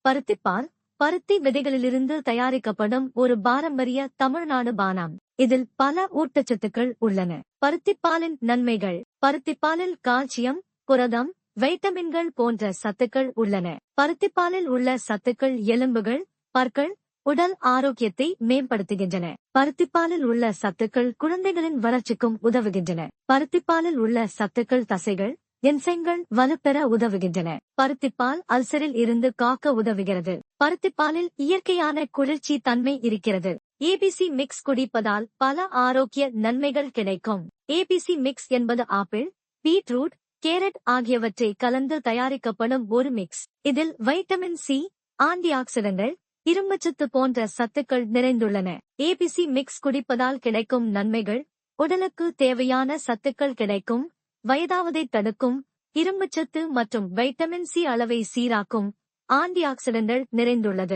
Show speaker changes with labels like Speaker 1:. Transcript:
Speaker 1: பருத்திப்பால் பருத்தி விதைகளிலிருந்து தயாரிக்கப்படும் ஒரு பாரம்பரிய தமிழ்நாடு பானம். இதில் பல ஊட்டச்சத்துக்கள் உள்ளன. பருத்திப்பாலின் நன்மைகள். பருத்திப்பாலில் கால்சியம், புரதம், வைட்டமின்கள் போன்ற சத்துக்கள் உள்ளன. பருத்திப்பாலில் உள்ள சத்துக்கள் எலும்புகள், பற்கள், உடல் ஆரோக்கியத்தை மேம்படுத்துகின்றன. பருத்திப்பாலில் உள்ள சத்துக்கள் குழந்தைகளின் வளர்ச்சிக்கும் உதவுகின்றன. பருத்திப்பாலில் உள்ள சத்துக்கள் தசைகள், என்சைம்கள் வலுப்பெற உதவுகின்றன. பருத்திப்பால் அல்சரில் இருந்து காக்க உதவுகிறது. பருத்திப்பாலில் இயற்கையான குளிர்ச்சி தன்மை இருக்கிறது. ஏபிசி மிக்ஸ் குடிப்பதால் பல ஆரோக்கிய நன்மைகள் கிடைக்கும். ஏபிசி மிக்ஸ் என்பது ஆப்பிள், பீட்ரூட், கேரட் ஆகியவற்றை கலந்து தயாரிக்கப்படும் ஒரு மிக்ஸ். இதில் வைட்டமின் சி, ஆன்டி ஆக்சிடென்ட்கள், இரும்புச்சத்து போன்ற சத்துக்கள் நிறைந்துள்ளன. ஏபிசி மிக்ஸ் குடிப்பதால் கிடைக்கும் நன்மைகள்: உடலுக்கு தேவையான சத்துக்கள் கிடைக்கும், வயதாவதை தடுக்கும், இரும்புச்சத்து மற்றும் வைட்டமின் சி அளவை சீராக்கும், ஆன்டி ஆக்சிடென்ட்கள் நிறைந்துள்ளது.